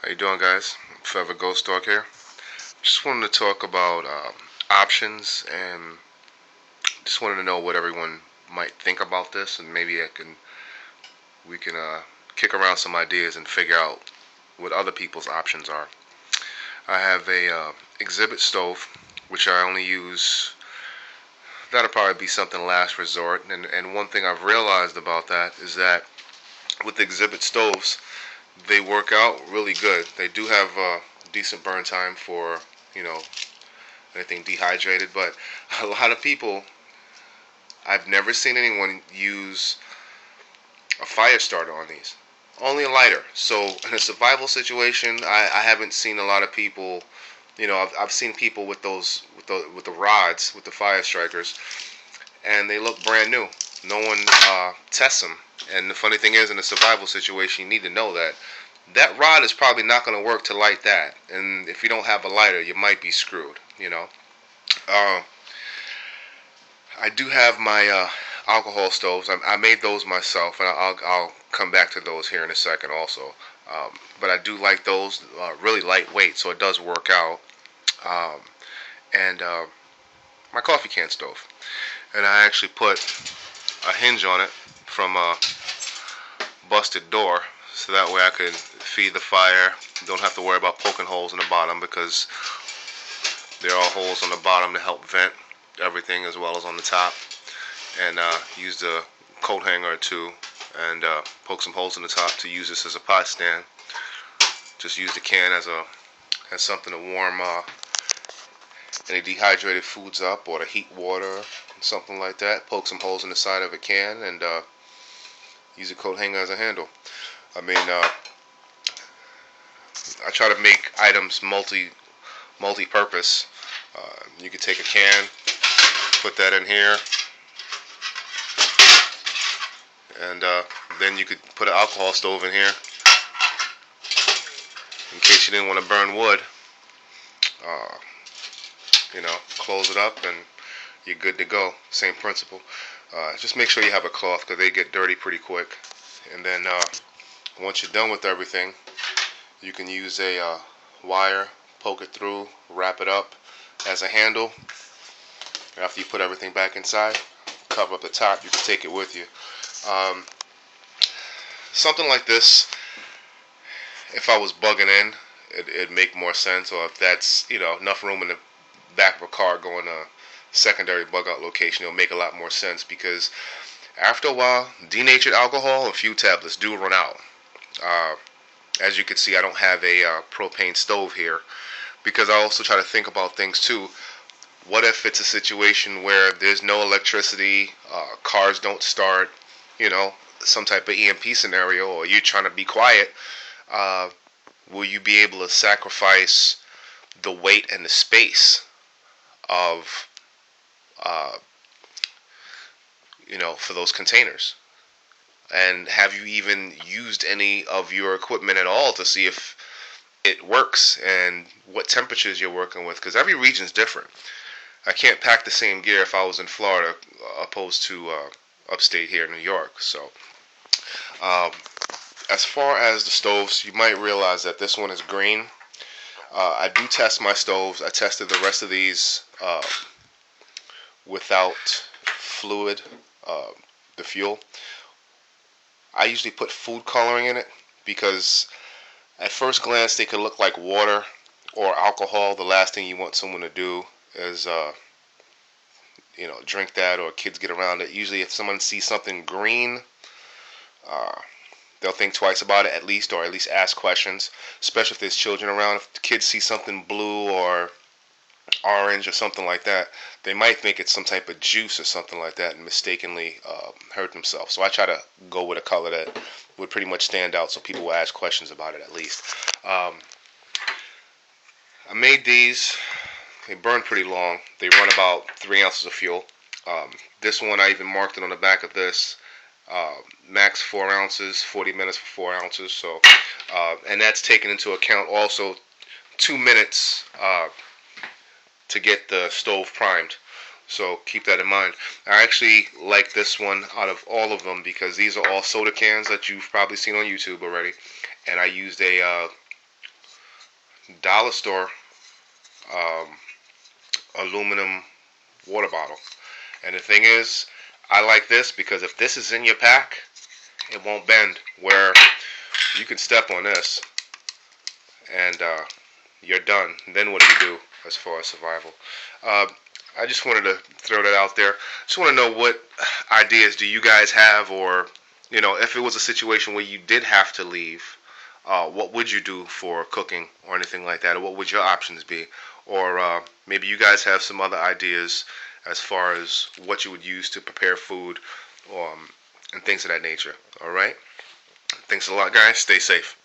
How you doing, guys? Forever Ghost Dog here. Just wanted to talk about options, and just wanted to know what everyone might think about this, and maybe we can kick around some ideas and figure out what other people's options are. I have a exhibit stove, which I only use. That'll probably be something last resort. And one thing I've realized about that is that with exhibit stoves, they work out really good. They do have decent burn time for you know anything dehydrated, but a lot of people, I've never seen anyone use a fire starter on these. Only a lighter. So in a survival situation, I haven't seen a lot of people. I've seen people with those with the rods with the fire strikers, and they look brand new. No one tests them. And the funny thing is, in a survival situation, you need to know that that rod is probably not going to work to light that. And if you don't have a lighter, you might be screwed. Uh, I do have my alcohol stoves. I made those myself, and I'll come back to those here in a second also. But I do like those, really lightweight, so it does work out. Um, and My coffee can stove, and I actually put a hinge on it from a busted door, so that way I could feed the fire. Don't have to worry about poking holes in the bottom because there are holes on the bottom to help vent everything as well as on the top. And used a coat hanger or two and poke some holes in the top to use this as a pot stand. Just use the can as something to warm any dehydrated foods up or to heat water, something like that. Poke some holes in the side of a can and use a coat hanger as a handle. I mean, I try to make items multi-purpose. You could take a can, put that in here, and then you could put an alcohol stove in here in case you didn't want to burn wood. Uh, Close it up and you're good to go. Same principle. Just make sure you have a cloth because they get dirty pretty quick. And then once you're done with everything, you can use a wire, poke it through, wrap it up as a handle. After you put everything back inside, cover up the top, you can take it with you. Um, Something like this, if I was bugging in, it'd make more sense. Or if that's enough room in the back of a car going to a secondary bug out location, it'll make a lot more sense because after a while, denatured alcohol, a few tablets do run out. Uh, as you can see, I don't have a propane stove here because I also try to think about things too. What if it's a situation where there's no electricity, cars don't start, some type of EMP scenario, or you're trying to be quiet? Uh, will you be able to sacrifice the weight and the space of, uh, for those containers? And have you even used any of your equipment at all to see if it works and what temperatures you're working with? Because every region's different. I can't pack the same gear if I was in Florida opposed to upstate here in New York. So, um, as far as the stoves, you might realize that this one is green. I do test my stoves. I tested the rest of these without fluid, uh, the fuel. I usually put food coloring in it because at first glance they could look like water or alcohol. The last thing you want someone to do is drink that, or kids get around it. Usually if someone sees something green, uh, they'll think twice about it at least, or at least ask questions, especially if there's children around. If the kids see something blue or orange or something like that, they might think it's some type of juice or something like that and mistakenly hurt themselves. So I try to go with a color that would pretty much stand out so people will ask questions about it at least. I made these. They burn pretty long. They run about 3 ounces of fuel. This one, I even marked it on the back of this. Max 4 ounces, 40 minutes for 4 ounces. So, and that's taken into account also 2 minutes to get the stove primed. So keep that in mind. I actually like this one out of all of them because these are all soda cans that you've probably seen on YouTube already. And I used a dollar store um, aluminum water bottle. And the thing is, I like this because if this is in your pack, it won't bend. Where you can step on this and you're done. Then what do you do as far as survival? Uh, I just wanted to throw that out there. Just want to know what ideas do you guys have, or if it was a situation where you did have to leave, what would you do for cooking or anything like that, or what would your options be, or maybe you guys have some other ideas as far as what you would use to prepare food, and things of that nature. All right. Thanks a lot, guys. Stay safe.